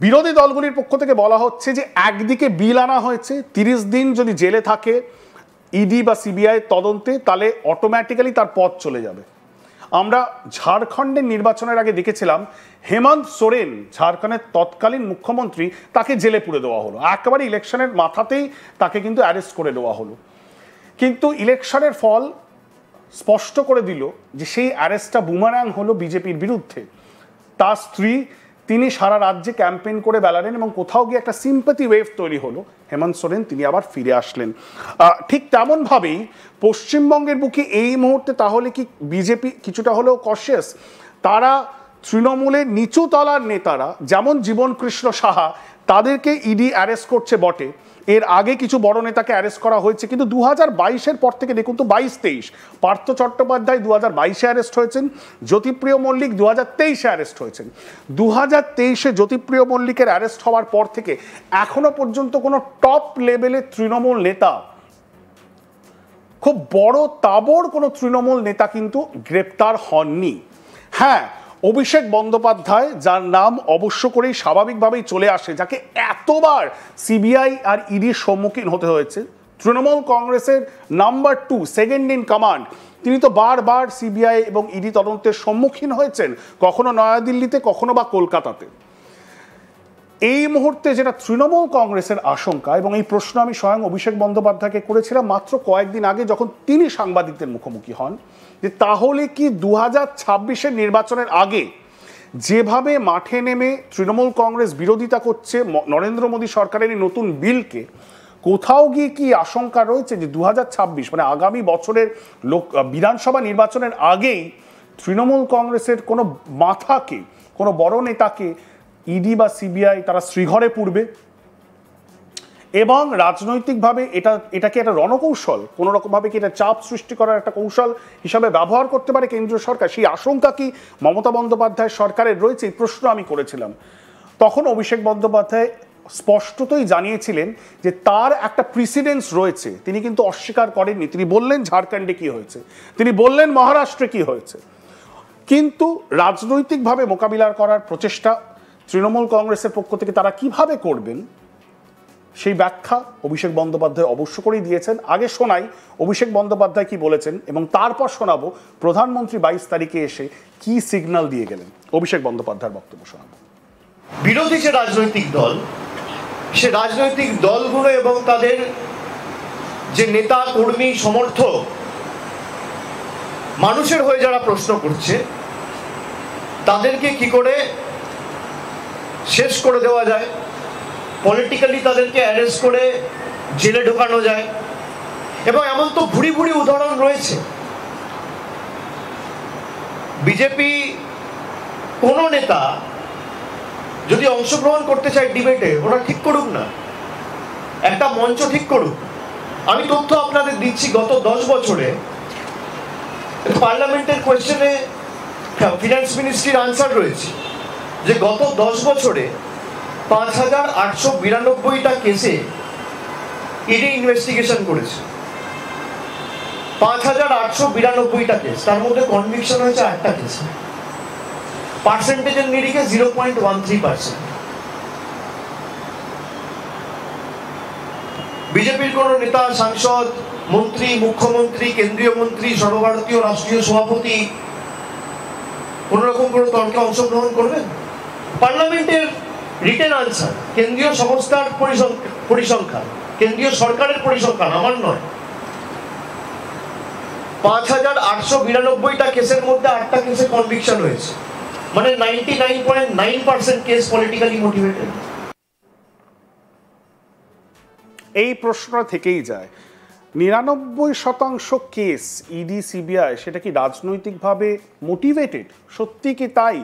বিরোধী দলগুলির পক্ষ থেকে বলা হচ্ছে যে একদিকে বিল আনা হয়েছে, 30 দিন যদি জেলে থাকে ইডি বা সিবিআই তদন্তে, তাহলে অটোমেটিক্যালি তার পথ চলে যাবে। আমরা ঝাড়খণ্ডের নির্বাচনের আগে দেখেছিলাম হেমন্ত সোরেন, ঝাড়খণ্ডের তৎকালীন মুখ্যমন্ত্রী, তাকে জেলে পুরে দেওয়া হলো, একেবারে ইলেকশনের মাথাতেই তাকে কিন্তু অ্যারেস্ট করে দেওয়া হলো। কিন্তু ইলেকশনের ফল স্পষ্ট করে দিল যে সেই অ্যারেস্টটা বুমারাং হলো বিজেপির বিরুদ্ধে। তার স্ত্রী, তিনি সারা রাজ্যে ক্যাম্পেইন করে বেড়ালেন এবং কোথাও গিয়ে একটা সিম্প্যাথি ওয়েভ তৈরি হলো। হেমন্ত সোরেন তিনি আবার ফিরে আসলেন। ঠিক তেমনভাবেই পশ্চিমবঙ্গের বুকে এই মুহূর্তে তাহলে কি বিজেপি কিছুটা হলেও কশিয়াস? তারা তৃণমূলের নিচু তলার নেতারা, যেমন জীবন কৃষ্ণ সাহা, তাদেরকে ইডি অ্যারেস্ট করছে বটে, এর আগে কিছু বড় নেতাকে অ্যারেস্ট করা হয়েছে, কিন্তু 2022-এর পর থেকে দেখুন তো 22-23, পার্থ চট্টোপাধ্যায় 2022-এ অ্যারেস্ট হয়েছেন, জ্যোতিপ্রিয় মল্লিক 2023-এ অ্যারেস্ট হয়েছেন। 2023-এ জ্যোতিপ্রিয় মল্লিকের অ্যারেস্ট হওয়ার পর থেকে এখনো পর্যন্ত কোনো টপ লেভেলের তৃণমূল নেতা, খুব বড় তাবড় কোনো তৃণমূল নেতা কিন্তু গ্রেপ্তার হননি। হ্যাঁ, অভিষেক বন্দ্যোপাধ্যায়, যার নাম অবশ্য করেই স্বাভাবিকভাবেই চলে আসে, যাকে এতবার সিবিআই আর ইডির সম্মুখীন হতে হয়েছে, তৃণমূল কংগ্রেসের নাম্বার 2, সেকেন্ড ইন কমান্ড, তিনি তো বারবার সিবিআই এবং ইডি তদন্তের সম্মুখীন হয়েছেন, কখনো নয়াদিল্লিতে, কখনো বা কলকাতাতে। এই মুহূর্তে যেটা তৃণমূল কংগ্রেসের আশঙ্কা, এবং এই প্রশ্ন আমি স্বয়ং অভিষেক বন্দ্যোপাধ্যায়কে করেছিলাম মাত্র কয়েকদিন আগে যখন তিনি সাংবাদিকদের মুখোমুখি হন, যে তাহলে কি 2026-এর নির্বাচনের আগে যেভাবে মাঠে নেমে তৃণমূল কংগ্রেস বিরোধিতা করছে নরেন্দ্র মোদী সরকারের এই নতুন বিলকে, কোথাও গিয়ে কি আশঙ্কা রয়েছে যে 2026 মানে আগামী বছরের বিধানসভা নির্বাচনের আগেই তৃণমূল কংগ্রেসের কোনো মাথাকে, কোনো বড় নেতাকে ইডি বা সিবিআই তারা শ্রীঘরে পুরবে, এবং রাজনৈতিকভাবে এটাকে একটা রণকৌশল, কোনো রকমভাবে কি এটা চাপ সৃষ্টি করার একটা কৌশল হিসাবে ব্যবহার করতে পারে কেন্দ্রীয় সরকার? সেই আশঙ্কা কি মমতা বন্দ্যোপাধ্যায় সরকারের রয়েছে? এই প্রশ্ন আমি করেছিলাম। তখন অভিষেক বন্দ্যোপাধ্যায় স্পষ্টতই জানিয়েছিলেন যে তার একটা প্রিসিডেন্স রয়েছে, তিনি কিন্তু অস্বীকার করেননি। তিনি বললেন ঝাড়খণ্ডে কি হয়েছে, তিনি বললেন মহারাষ্ট্রে কি হয়েছে, কিন্তু রাজনৈতিকভাবে মোকাবিলা করার প্রচেষ্টা তৃণমূল কংগ্রেসের পক্ষ থেকে তারা কিভাবে করবেন, সেই ব্যাখ্যা অভিষেক বন্দ্যোপাধ্যায় অবশ্য করেই দিয়েছেন। আগে শোনাই অভিষেক বন্দ্যোপাধ্যায় কি বলেছেন, এবং তারপর শোনাবো প্রধানমন্ত্রী 22 তারিখে এসে কি সিগন্যাল দিয়ে গেলেন। অভিষেক বন্দ্যোপাধ্যায়ের বক্তব্য শোনাবো। বিরোধী যে রাজনৈতিক দল, সে রাজনৈতিক দলগুলো এবং তাদের যে নেতা কর্মী সমর্থক, মানুষের হয়ে যারা প্রশ্ন করছে, তাদেরকে কি করে শেষ করে দেওয়া যায়, পলিটিক্যালি তাদেরকে অ্যারেস্ট করে জেলে ঢোকানো যায়, এবং এমন তো ভুরি ভুরি উদাহরণ রয়েছে। বিজেপি কোনো নেতা যদি অংশগ্রহণ করতে চায় ডিবেটে, ওরা ঠিক করুক না, একটা মঞ্চ ঠিক করুক। আমি তথ্য আপনাদের দিচ্ছি, গত 10 বছরে পার্লামেন্টের কোয়েশ্চেনে ফিনান্স মিনিস্ট্রির আনসার রয়েছে যে গত 10 বছরে 5892টা কেসে ইডি ইনভেস্টিগেশন করেছে। 5892টা কেস, তার মধ্যে কনভিকশন হয়েছে 8টা কেসে। পার্সেন্টেজের নিরিখে 0.13%। বিজেপির কোন নেতা, সাংসদ, মন্ত্রী, মুখ্যমন্ত্রী, কেন্দ্রীয় মন্ত্রী, সর্বভারতীয় রাষ্ট্রীয় সভাপতি কোন রকম কোনো তর্কে অংশগ্রহণ করবেন? পার্লামেন্টের রিটেন আনসার, কেন্দ্রীয় সংস্থার পরিসংখ্যান, কেন্দ্রীয় সরকারের পরিসংখ্যান, আমার নয়। 5892টা কেসের মধ্যে 8টা কেসে কনভিকশন হয়েছে, মানে 99.9% কেস পলিটিক্যালি মোটিভেটেড। এই প্রশ্ন থেকেই যায়, 99% কেস ইডি সিবিআই, সেটা কি রাজনৈতিকভাবে মোটিভেটেড? সত্যি কি তাই?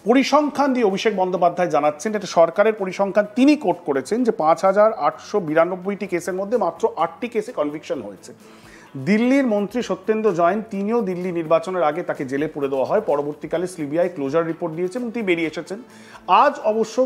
পরিসংখ্যান দিয়ে অভিষেক বন্দ্যোপাধ্যায় জানাচ্ছেন, এটা সরকারের পরিসংখ্যান, তিনি কোট করেছেন যে 5892টি কেসের মধ্যে মাত্র 8টি কেসে কনভিকশন হয়েছে। দিল্লির মন্ত্রী সত্যেন্দ্র জৈন, তিনিও দিল্লি নির্বাচনের আগে তাকে জেলে পুরে দেওয়া হয়, পরবর্তীকালে সিবিআই ক্লোজার রিপোর্ট দিয়েছে এবং তিনি বেরিয়ে এসেছেন। আজ অবশ্য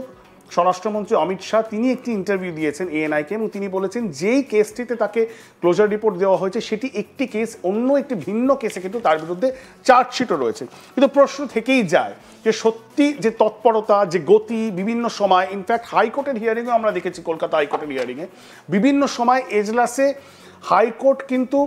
স্বরাষ্ট্রমন্ত্রী অমিত শাহ তিনি একটি ইন্টারভিউ দিয়েছেন এএনআইকে এবং তিনি বলেছেন যেই কেসটিতে তাকে ক্লোজার রিপোর্ট দেওয়া হয়েছে সেটি একটি কেস, অন্য একটি ভিন্ন কেসে কিন্তু তার বিরুদ্ধে চার্জশিটও রয়েছে। কিন্তু প্রশ্ন থেকেই যায় যে সত্যি যে তৎপরতা, যে গতি বিভিন্ন সময়, ইনফ্যাক্ট হাইকোর্টের হিয়ারিংও আমরা দেখেছি, কলকাতা হাইকোর্টের হিয়ারিংয়ে বিভিন্ন সময় এজলাসে হাইকোর্ট কিন্তু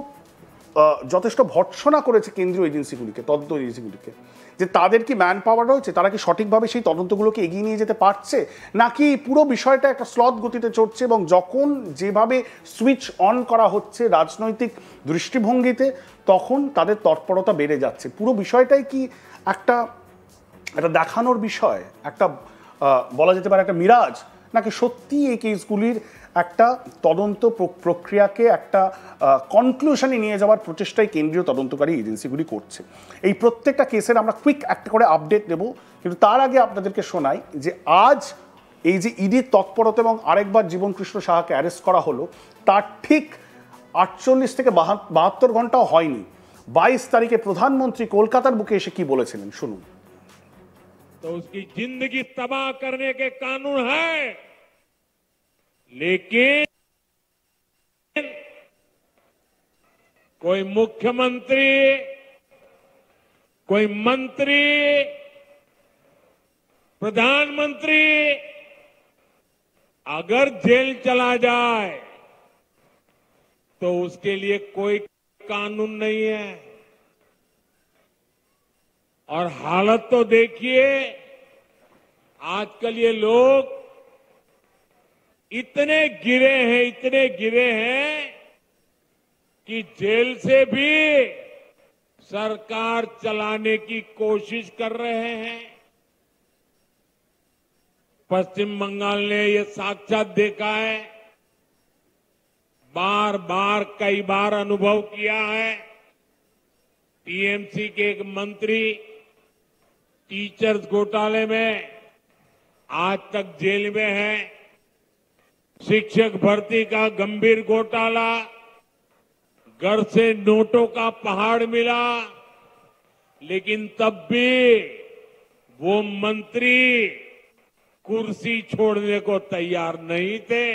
যথেষ্ট ভর্ৎসনা করেছে কেন্দ্রীয় এজেন্সিগুলিকে, তদন্ত এজেন্সিগুলিকে, যে তাদের কি ম্যান পাওয়ার রয়েছে, তারা কি সঠিকভাবে সেই তদন্তগুলোকে এগিয়ে নিয়ে যেতে পারছে, নাকি পুরো বিষয়টা একটা স্লথ গতিতে চড়ছে এবং যখন যেভাবে সুইচ অন করা হচ্ছে রাজনৈতিক দৃষ্টিভঙ্গিতে তখন তাদের তৎপরতা বেড়ে যাচ্ছে। পুরো বিষয়টাই কি একটা দেখানোর বিষয়, একটা বলা যেতে পারে একটা মিরাজ, নাকি সত্যি এই কেসগুলির একটা তদন্ত প্রক্রিয়াকে একটা কনক্লুশনে নিয়ে যাওয়ার প্রচেষ্টাই কেন্দ্রীয় তদন্তকারী এজেন্সিগুলি করছে। এই প্রত্যেকটা কেসের আমরা কুইক একটা করে আপডেট দেব, কিন্তু তার আগে আপনাদেরকে শোনাই যে আজ এই যে ইডির তৎপরতা এবং আরেকবার জীবনকৃষ্ণ সাহাকে অ্যারেস্ট করা হলো, তার ঠিক 48 থেকে 72 ঘন্টাও হয়নি 22 তারিখে প্রধানমন্ত্রী কলকাতার বুকে এসে কি বলেছিলেন শুনুন। तो उसकी जिंदगी तबाह करने के कानून है, लेकिन कोई मुख्यमंत्री, कोई मंत्री, प्रधानमंत्री अगर जेल चला जाए तो उसके लिए कोई कानून नहीं है। और हालत तो देखिए, आजकल ये लोग इतने गिरे हैं कि जेल से भी सरकार चलाने की कोशिश कर रहे हैं। पश्चिम बंगाल ने ये साक्षात देखा है, बार बार कई बार अनुभव किया है। टीएमसी के एक मंत्री टीचर्स घोटाले में आज तक जेल में है। शिक्षक भर्ती का गंभीर घोटाला, घर से नोटों का पहाड़ मिला, लेकिन तब भी वो मंत्री कुर्सी छोड़ने को तैयार नहीं थे।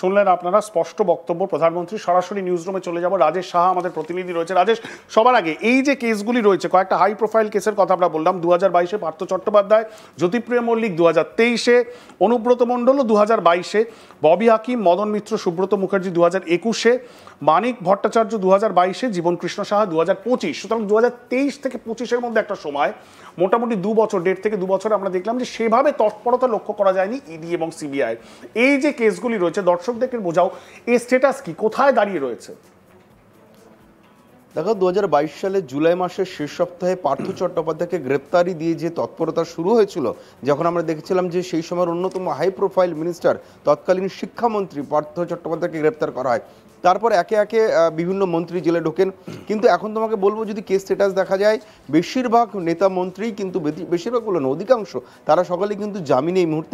শুনলেন আপনারা স্পষ্ট বক্তব্য প্রধানমন্ত্রী। সরাসরি নিউজ রুমে চলে যাব, রাজেশ সাহা আমাদের প্রতিনিধি রয়েছে। রাজেশ, সবার আগে এই যে কেসগুলি রয়েছে, কয়েকটা হাই প্রোফাইল কেসের কথা আমরা বললাম, 2022-এ পার্থ চট্টোপাধ্যায়, জ্যোতিপ্রিয় মল্লিক 2023-এ, অনুব্রত মণ্ডলও 2022-এ, ববি হাকিম, মদন মিত্র, সুব্রত মুখার্জি 2021-এ, মানিক ভট্টাচার্য 2022-এ, জীবনকৃষ্ণ সাহা 2025। সুতরাং 2023 থেকে 25-এর মধ্যে একটা সময় মোটামুটি 2 বছর, 1.5 থেকে 2 বছর আমরা দেখলাম যে সেভাবে তৎপরতা লক্ষ্য করা যায়নি ইডি এবং সিবিআই। এই যে কেসগুলি রয়েছে দর্শকদেরকে বোঝাও এই স্ট্যাটাস কি, কোথায় দাঁড়িয়ে রয়েছে? দেখো, 2022 সালের জুলাই মাসের শেষ সপ্তাহে পার্থ চট্টোপাধ্যায়কে গ্রেপ্তারি দিয়ে যে তৎপরতা শুরু হয়েছিল, যখন আমরা দেখেছিলাম যে সেই সময়ের অন্যতম হাই প্রোফাইল মিনিস্টার তৎকালীন শিক্ষামন্ত্রী পার্থ চট্টোপাধ্যায়কে গ্রেপ্তার করা হয়, তারপর একে একে বিভিন্ন মন্ত্রী জেলে ঢোকেন। কিন্তু এখন তোমাকে বলবো, যদি কেস স্ট্যাটাস দেখা যায়, বেশিরভাগ নেতা মন্ত্রী কিন্তু, বেশিরভাগ বলবো না, অধিকাংশ, তারা সকলে কিন্তু জামিনে এই মুহূর্তে